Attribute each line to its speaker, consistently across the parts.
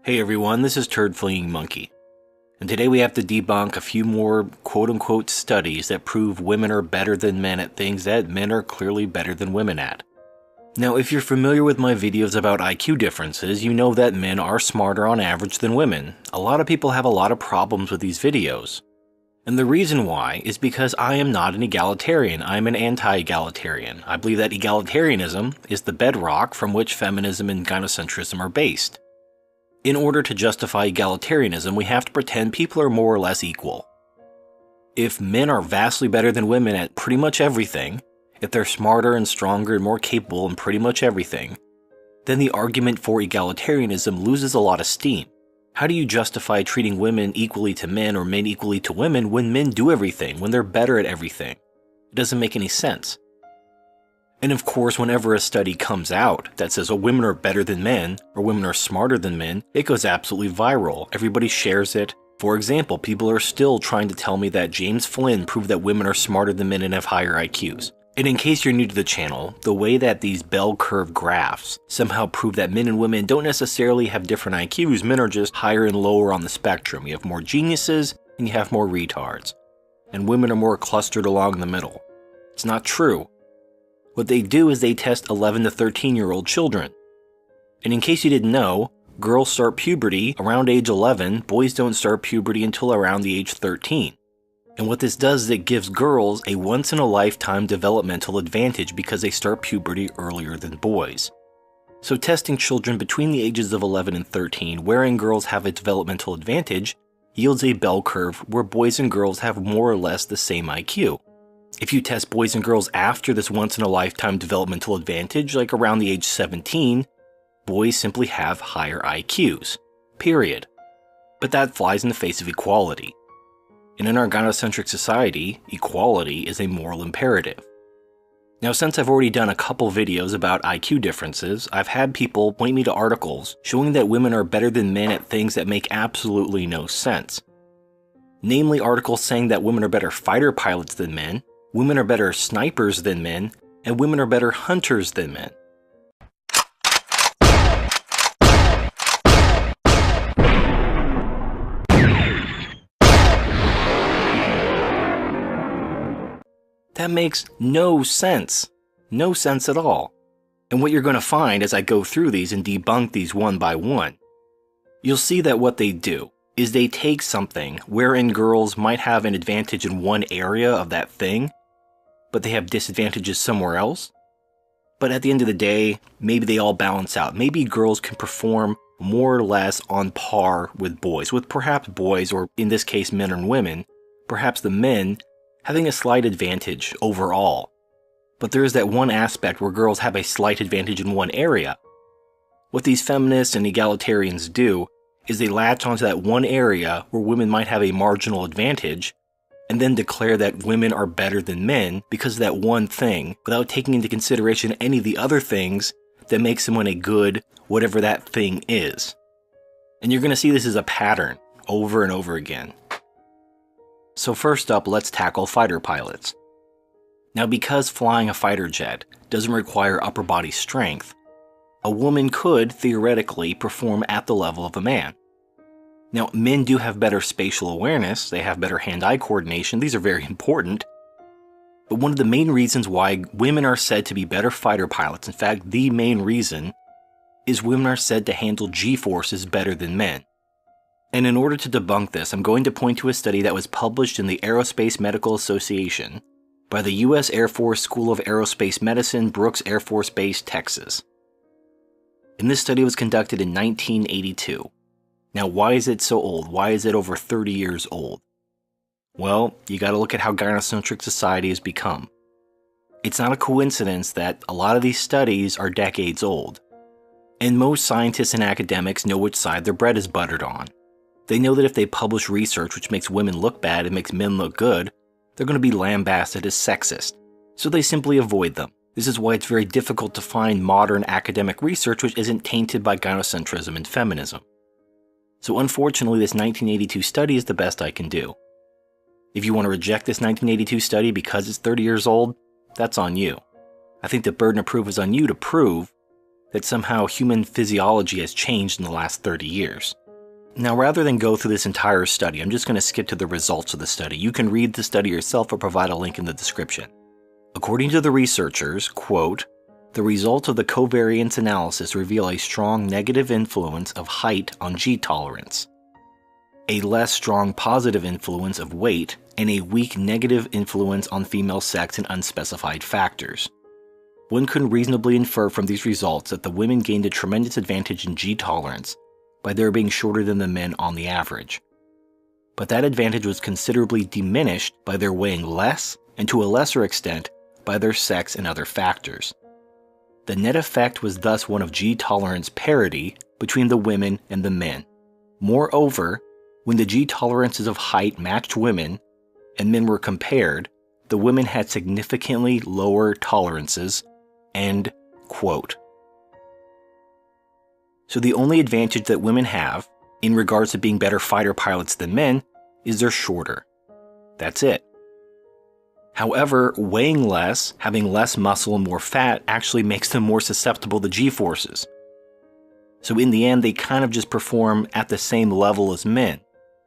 Speaker 1: Hey everyone, this is Turd Flinging Monkey, and today we have to debunk a few more quote-unquote studies that prove women are better than men at things that men are clearly better than women at. Now, if you're familiar with my videos about IQ differences, you know that men are smarter on average than women. A lot of people have a lot of problems with these videos. And the reason why is because I am not an egalitarian, I'm an anti-egalitarian. I believe that egalitarianism is the bedrock from which feminism and gynocentrism are based. In order to justify egalitarianism, we have to pretend people are more or less equal. If men are vastly better than women at pretty much everything, if they're smarter and stronger and more capable in pretty much everything, then the argument for egalitarianism loses a lot of steam. How do you justify treating women equally to men or men equally to women when men do everything, when they're better at everything? It doesn't make any sense. And of course, whenever a study comes out that says, oh, women are better than men, or women are smarter than men, it goes absolutely viral. Everybody shares it. For example, people are still trying to tell me that James Flynn proved that women are smarter than men and have higher IQs. And in case you're new to the channel, the way that these bell curve graphs somehow prove that men and women don't necessarily have different IQs, men are just higher and lower on the spectrum. You have more geniuses and you have more retards. And women are more clustered along the middle. It's not true. What they do is they test 11 to 13-year-old children. And in case you didn't know, girls start puberty around age 11, boys don't start puberty until around the age 13. And what this does is it gives girls a once-in-a-lifetime developmental advantage because they start puberty earlier than boys. So testing children between the ages of 11 and 13, wherein girls have a developmental advantage, yields a bell curve where boys and girls have more or less the same IQ. If you test boys and girls after this once-in-a-lifetime developmental advantage, like around the age 17, boys simply have higher IQs. Period. But that flies in the face of equality. And in our gynocentric society, equality is a moral imperative. Now, since I've already done a couple videos about IQ differences, I've had people point me to articles showing that women are better than men at things that make absolutely no sense. Namely, articles saying that women are better fighter pilots than men, women are better snipers than men, and women are better hunters than men. That makes no sense. No sense at all. And what you're going to find as I go through these and debunk these one by one, you'll see that what they do is they take something wherein girls might have an advantage in one area of that thing, but they have disadvantages somewhere else. But at the end of the day, maybe they all balance out. Maybe girls can perform more or less on par with boys, with perhaps boys, or in this case men and women, perhaps the men having a slight advantage overall. But there is that one aspect where girls have a slight advantage in one area. What these feminists and egalitarians do is they latch onto that one area where women might have a marginal advantage, and then declare that women are better than men because of that one thing, without taking into consideration any of the other things that make someone a good whatever that thing is. And you're going to see this as a pattern over and over again. So first up, let's tackle fighter pilots. Now, because flying a fighter jet doesn't require upper body strength, a woman could theoretically perform at the level of a man. Now, men do have better spatial awareness, they have better hand-eye coordination, these are very important. But one of the main reasons why women are said to be better fighter pilots, in fact, the main reason, is women are said to handle G-forces better than men. And in order to debunk this, I'm going to point to a study that was published in the Aerospace Medical Association by the U.S. Air Force School of Aerospace Medicine, Brooks Air Force Base, Texas. And this study was conducted in 1982. Now, why is it so old? Why is it over 30 years old? Well, you gotta look at how gynocentric society has become. It's not a coincidence that a lot of these studies are decades old. And most scientists and academics know which side their bread is buttered on. They know that if they publish research which makes women look bad and makes men look good, they're going to be lambasted as sexist. So they simply avoid them. This is why it's very difficult to find modern academic research which isn't tainted by gynocentrism and feminism. So unfortunately, this 1982 study is the best I can do. If you want to reject this 1982 study because it's 30 years old, that's on you. I think the burden of proof is on you to prove that somehow human physiology has changed in the last 30 years. Now, rather than go through this entire study, I'm just going to skip to the results of the study. You can read the study yourself or provide a link in the description. According to the researchers, quote, "The results of the covariance analysis reveal a strong negative influence of height on G tolerance, a less strong positive influence of weight, and a weak negative influence on female sex and unspecified factors. One could reasonably infer from these results that the women gained a tremendous advantage in G tolerance by their being shorter than the men on the average. But that advantage was considerably diminished by their weighing less, and to a lesser extent, by their sex and other factors. The net effect was thus one of G tolerance parity between the women and the men. Moreover, when the G tolerances of height matched women, and men were compared, the women had significantly lower tolerances." End quote. So the only advantage that women have, in regards to being better fighter pilots than men, is they're shorter. That's it. However, weighing less, having less muscle and more fat actually makes them more susceptible to G-forces. So in the end, they kind of just perform at the same level as men,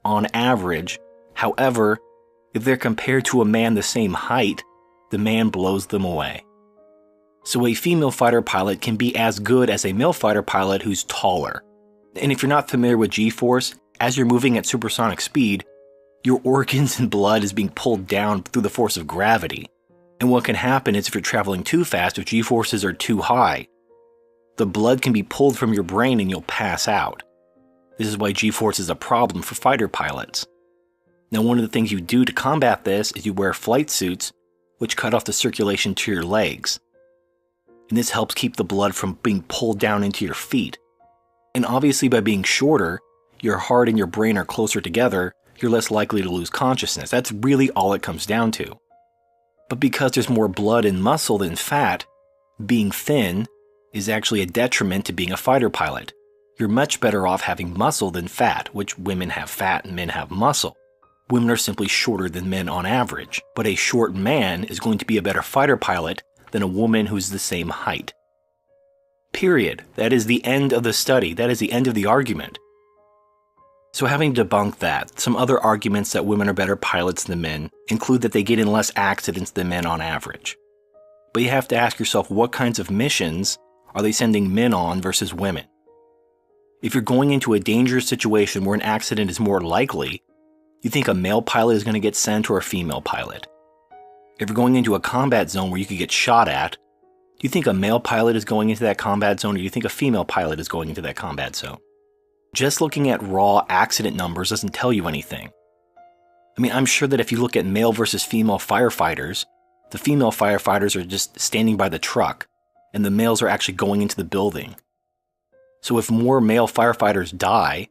Speaker 1: on average. However, if they're compared to a man the same height, the man blows them away. So a female fighter pilot can be as good as a male fighter pilot who's taller. And if you're not familiar with G-force, as you're moving at supersonic speed, your organs and blood is being pulled down through the force of gravity. And what can happen is if you're traveling too fast, if G-forces are too high, the blood can be pulled from your brain and you'll pass out. This is why G-force is a problem for fighter pilots. Now, one of the things you do to combat this is you wear flight suits, which cut off the circulation to your legs. And this helps keep the blood from being pulled down into your feet. And obviously by being shorter, your heart and your brain are closer together, you're less likely to lose consciousness. That's really all it comes down to. But because there's more blood and muscle than fat, being thin is actually a detriment to being a fighter pilot. You're much better off having muscle than fat, which women have fat and men have muscle. Women are simply shorter than men on average, but a short man is going to be a better fighter pilot than a woman who's the same height. Period. That is the end of the study. That is the end of the argument. So having debunked that, some other arguments that women are better pilots than men include that they get in less accidents than men on average. But you have to ask yourself, what kinds of missions are they sending men on versus women? If you're going into a dangerous situation where an accident is more likely, you think a male pilot is going to get sent or a female pilot? If you're going into a combat zone where you could get shot at, do you think a male pilot is going into that combat zone or do you think a female pilot is going into that combat zone? Just looking at raw accident numbers doesn't tell you anything. I mean, I'm sure that if you look at male versus female firefighters, the female firefighters are just standing by the truck, and the males are actually going into the building. So if more male firefighters die,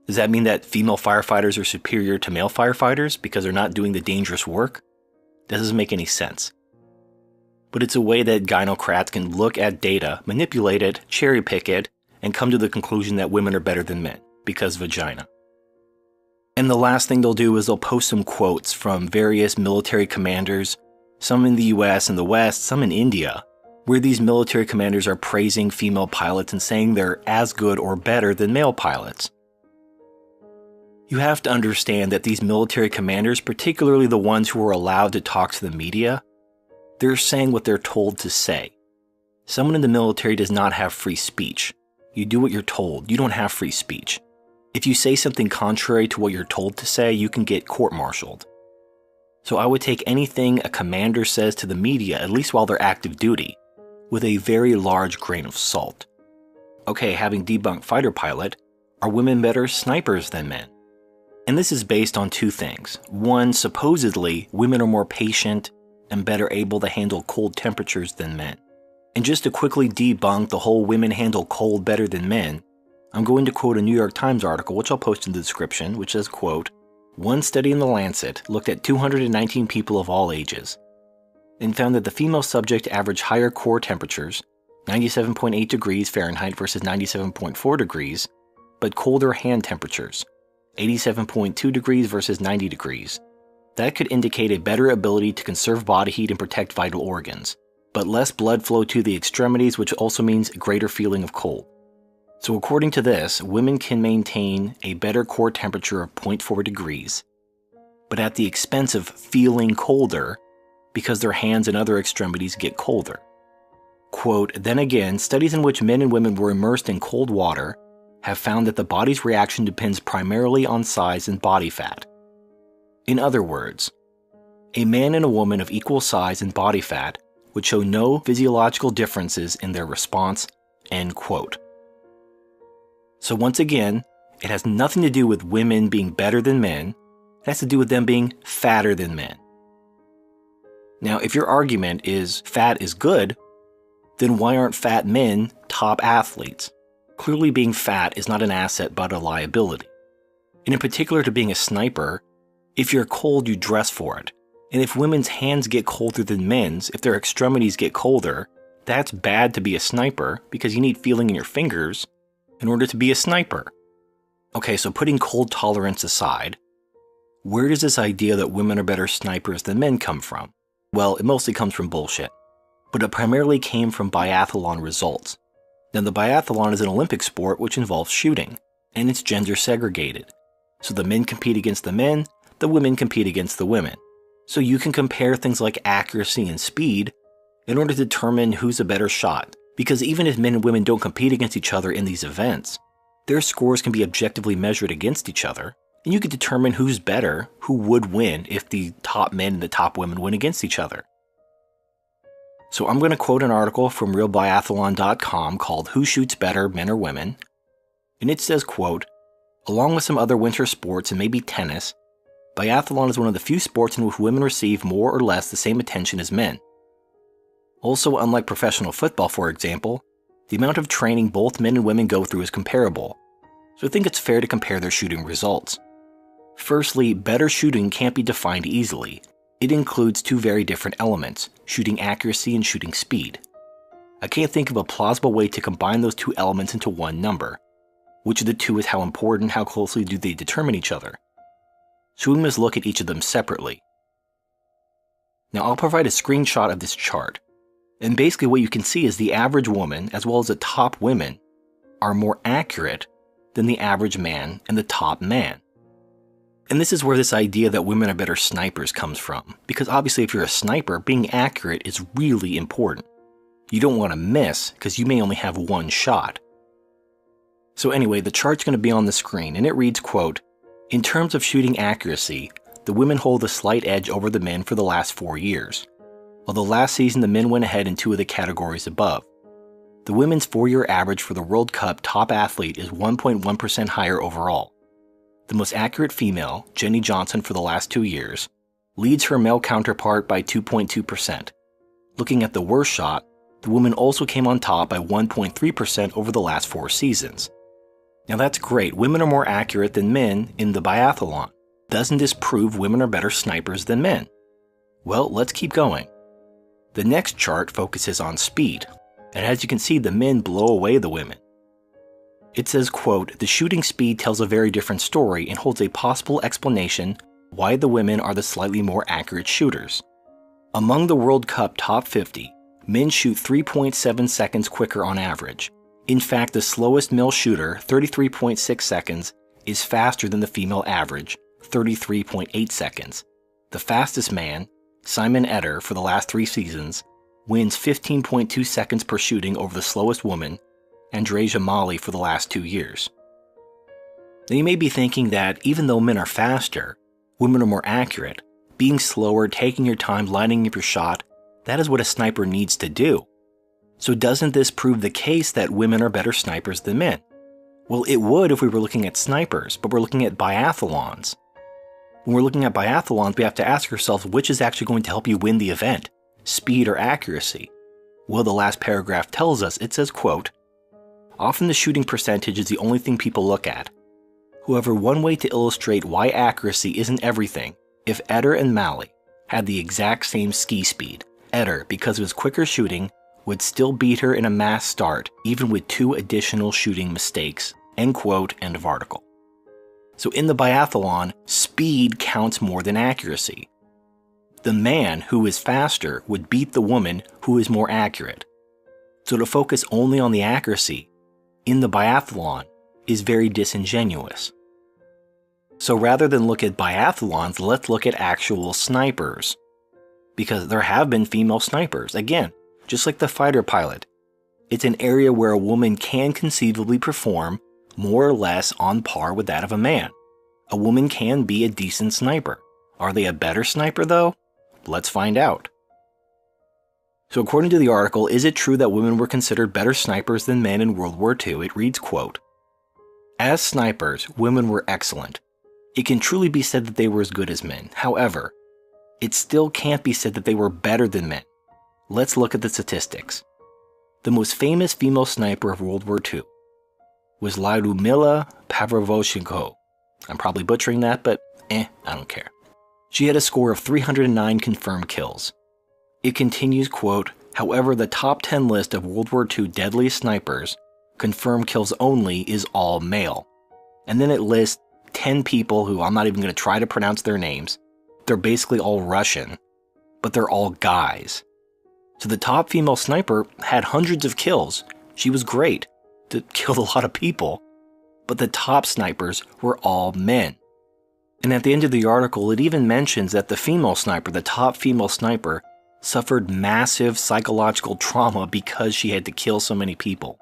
Speaker 1: does that mean that female firefighters are superior to male firefighters because they're not doing the dangerous work? That doesn't make any sense. But it's a way that gynocrats can look at data, manipulate it, cherry pick it, and come to the conclusion that women are better than men, because vagina. And the last thing they'll do is they'll post some quotes from various military commanders, some in the US and the West, some in India, where these military commanders are praising female pilots and saying they're as good or better than male pilots. You have to understand that these military commanders, particularly the ones who are allowed to talk to the media, they're saying what they're told to say. Someone in the military does not have free speech. You do what you're told. You don't have free speech. If you say something contrary to what you're told to say, you can get court-martialed. So I would take anything a commander says to the media, at least while they're active duty, with a very large grain of salt. Okay, having debunked fighter pilot, are women better snipers than men? And this is based on two things. One, supposedly, women are more patient and better able to handle cold temperatures than men. And just to quickly debunk the whole women handle cold better than men, I'm going to quote a New York Times article, which I'll post in the description, which says, quote, "One study in The Lancet looked at 219 people of all ages and found that the female subject averaged higher core temperatures, 97.8 degrees Fahrenheit versus 97.4 degrees, but colder hand temperatures, 87.2 degrees versus 90 degrees. That could indicate a better ability to conserve body heat and protect vital organs. but less blood flow to the extremities, which also means a greater feeling of cold. So according to this, women can maintain a better core temperature of 0.4 degrees, but at the expense of feeling colder because their hands and other extremities get colder. Quote, then again, studies in which men and women were immersed in cold water have found that the body's reaction depends primarily on size and body fat. In other words, a man and a woman of equal size and body fat would show no physiological differences in their response, end quote. So once again, it has nothing to do with women being better than men, it has to do with them being fatter than men. Now, if your argument is fat is good, then why aren't fat men top athletes? Clearly being fat is not an asset but a liability. And in particular to being a sniper, if you're cold, you dress for it. And if women's hands get colder than men's, if their extremities get colder, that's bad to be a sniper because you need feeling in your fingers in order to be a sniper. Okay, so putting cold tolerance aside, where does this idea that women are better snipers than men come from? Well, it mostly comes from bullshit, but it primarily came from biathlon results. Now, the biathlon is an Olympic sport which involves shooting, and it's gender segregated. So the men compete against the men, the women compete against the women. So you can compare things like accuracy and speed in order to determine who's a better shot, because even if men and women don't compete against each other in these events, their scores can be objectively measured against each other, and you can determine who's better, who would win if the top men and the top women win against each other. So I'm going to quote an article from realbiathlon.com called Who Shoots Better, Men or Women? And it says, quote, along with some other winter sports and maybe tennis, biathlon is one of the few sports in which women receive more or less the same attention as men. Also, unlike professional football, for example, the amount of training both men and women go through is comparable, so I think it's fair to compare their shooting results. Firstly, better shooting can't be defined easily. It includes two very different elements, shooting accuracy and shooting speed. I can't think of a plausible way to combine those two elements into one number. Which of the two is how important, how closely do they determine each other? So we must look at each of them separately. Now I'll provide a screenshot of this chart, and basically what you can see is the average woman, as well as the top women, are more accurate than the average man and the top man. And this is where this idea that women are better snipers comes from, because obviously if you're a sniper, being accurate is really important. You don't want to miss, because you may only have one shot. So anyway, the chart's going to be on the screen, and it reads, quote, in terms of shooting accuracy, the women hold a slight edge over the men for the last 4 years. Although last season the men went ahead in two of the categories above. The women's 4-year average for the World Cup top athlete is 1.1% higher overall. The most accurate female, Jenny Johnson for the last 2 years, leads her male counterpart by 2.2%. Looking at the worst shot, the woman also came on top by 1.3% over the last 4 seasons. Now that's great, women are more accurate than men in the biathlon. Doesn't this prove women are better snipers than men? Well, let's keep going. The next chart focuses on speed, and as you can see, the men blow away the women. It says, quote, the shooting speed tells a very different story and holds a possible explanation why the women are the slightly more accurate shooters. Among the World Cup top 50, men shoot 3.7 seconds quicker on average. In fact, the slowest male shooter, 33.6 seconds, is faster than the female average, 33.8 seconds. The fastest man, Simon Eder, for the last 3 seasons, wins 15.2 seconds per shooting over the slowest woman, Andreja Mali, for the last 2 years. Now you may be thinking that even though men are faster, women are more accurate. Being slower, taking your time, lining up your shot, that is what a sniper needs to do. So doesn't this prove the case that women are better snipers than men? Well, it would if we were looking at snipers, but we're looking at biathlons. When we're looking at biathlons, we have to ask ourselves which is actually going to help you win the event, speed or accuracy. Well, the last paragraph tells us, it says, quote, often the shooting percentage is the only thing people look at. However, one way to illustrate why accuracy isn't everything, if Eder and Mali had the exact same ski speed, Eder, because of his quicker shooting, would still beat her in a mass start, even with 2 additional shooting mistakes, end quote, end of article. So in the biathlon, speed counts more than accuracy. the man who is faster would beat the woman who is more accurate. So to focus only on the accuracy in the biathlon is very disingenuous. So rather than look at biathlons, let's look at actual snipers. Because there have been female snipers. Again, just like the fighter pilot, it's an area where a woman can conceivably perform more or less on par with that of a man. A woman can be a decent sniper. Are they a better sniper though? Let's find out. So according to the article, is it true that women were considered better snipers than men in World War II? It reads, quote, "As snipers, women were excellent. It can truly be said that they were as good as men. However, it still can't be said that they were better than men. Let's look at the statistics. The most famous female sniper of World War II was Lyudmila Pavrovchenko. I'm probably butchering that, but I don't care. She had a score of 309 confirmed kills. It continues, quote, "However, the top 10 list of World War II deadliest snipers, confirmed kills only, is all male." And then it lists 10 people who I'm not even going to try to pronounce their names. They're basically all Russian, but they're all guys. So the top female sniper had hundreds of kills. She was great, killed a lot of people, but the top snipers were all men. And at the end of the article, it even mentions that the female sniper, the top female sniper, suffered massive psychological trauma because she had to kill so many people.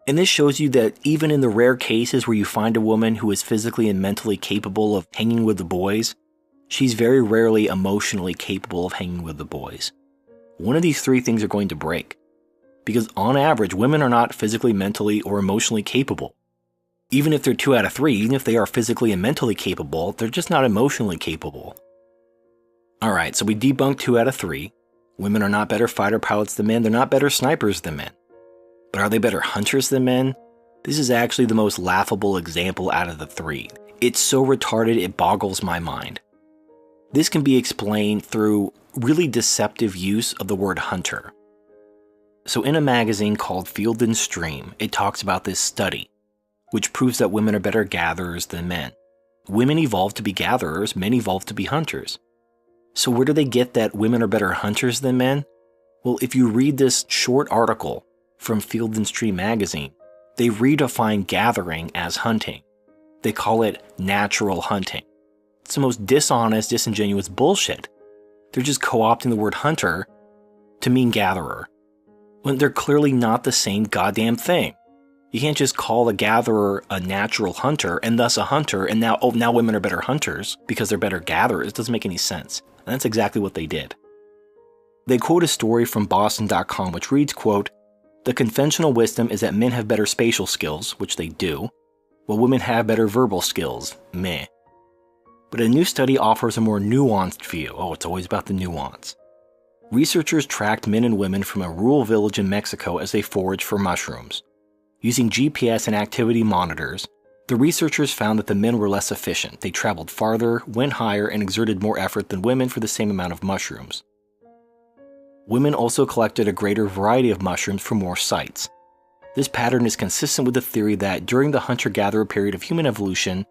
Speaker 1: And this shows you that even in the rare cases where you find a woman who is physically and mentally capable of hanging with the boys, she's very rarely emotionally capable of hanging with the boys. One of these three things are going to break. Because on average, women are not physically, mentally, or emotionally capable. Even if they're 2 out of 3, even if they are physically and mentally capable, they're just not emotionally capable. Alright, so we debunked 2 out of 3. Women are not better fighter pilots than men. They're not better snipers than men. But are they better hunters than men? This is actually the most laughable example out of the 3. It's so retarded it boggles my mind. This can be explained through really deceptive use of the word hunter. So in a magazine called Field and Stream, it talks about this study, which proves that women are better gatherers than men. Women evolved to be gatherers, men evolved to be hunters. So where do they get that women are better hunters than men? Well, if you read this short article from Field and Stream magazine, they redefine gathering as hunting. They call it natural hunting. It's the most dishonest, disingenuous bullshit. They're just co-opting the word hunter to mean gatherer, when they're clearly not the same goddamn thing. You can't just call a gatherer a natural hunter and thus a hunter and now women are better hunters because they're better gatherers. It doesn't make any sense. And that's exactly what they did. They quote a story from Boston.com which reads, quote, "The conventional wisdom is that men have better spatial skills," which they do, while women have better verbal skills, meh. But a new study offers a more nuanced view. Oh, it's always about the nuance. Researchers tracked men and women from a rural village in Mexico as they foraged for mushrooms. Using GPS and activity monitors, the researchers found that the men were less efficient. They traveled farther, went higher, and exerted more effort than women for the same amount of mushrooms. Women also collected a greater variety of mushrooms from more sites. This pattern is consistent with the theory that during the hunter-gatherer period of human evolution,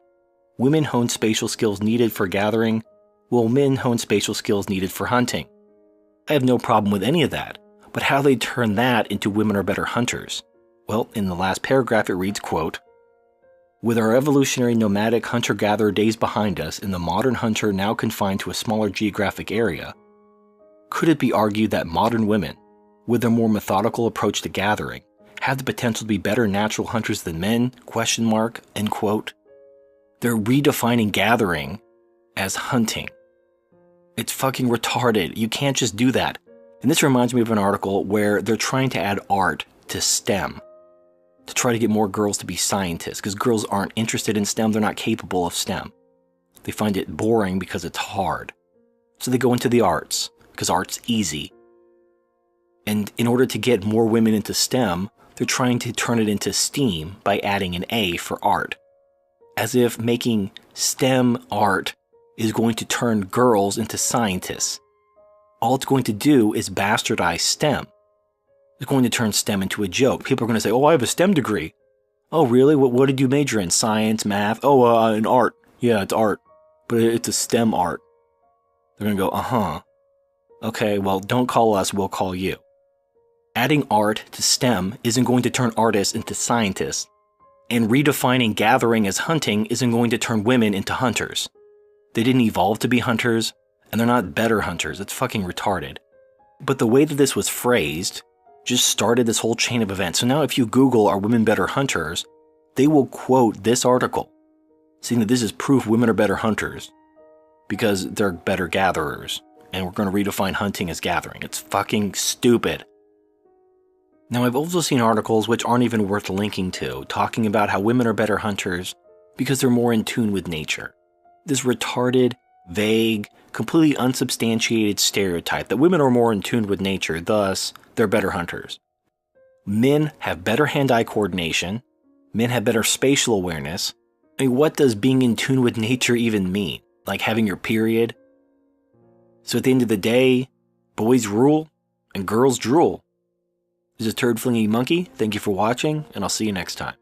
Speaker 1: women honed spatial skills needed for gathering, while men honed spatial skills needed for hunting. I have no problem with any of that, but how they turn that into women are better hunters? Well, in the last paragraph it reads, quote, "With our evolutionary nomadic hunter-gatherer days behind us and the modern hunter now confined to a smaller geographic area, could it be argued that modern women, with their more methodical approach to gathering, have the potential to be better natural hunters than men? End quote. They're redefining gathering as hunting. It's fucking retarded. You can't just do that. And this reminds me of an article where they're trying to add art to STEM to try to get more girls to be scientists, because girls aren't interested in STEM. They're not capable of STEM. They find it boring because it's hard. So they go into the arts, because art's easy. And in order to get more women into STEM, they're trying to turn it into STEAM by adding an A for art. As if making STEM art is going to turn girls into scientists. All it's going to do is bastardize STEM. It's going to turn STEM into a joke. People are going to say, "Oh, I have a STEM degree." "Oh, really? What did you major in? Science, math?" "Oh, in art." "Yeah, it's art, but it's a STEM art." They're going to go, okay, well, don't call us, we'll call you. Adding art to STEM isn't going to turn artists into scientists, and redefining gathering as hunting isn't going to turn women into hunters. They didn't evolve to be hunters, and they're not better hunters. It's fucking retarded. But the way that this was phrased just started this whole chain of events. So now if you Google, are women better hunters, they will quote this article, saying that this is proof women are better hunters because they're better gatherers, and we're going to redefine hunting as gathering. It's fucking stupid. Now, I've also seen articles which aren't even worth linking to, talking about how women are better hunters because they're more in tune with nature. This retarded, vague, completely unsubstantiated stereotype that women are more in tune with nature, thus, they're better hunters. Men have better hand-eye coordination. Men have better spatial awareness. I mean, what does being in tune with nature even mean? Like having your period? So at the end of the day, boys rule and girls drool. This is Turd Flinging Monkey. Thank you for watching, and I'll see you next time.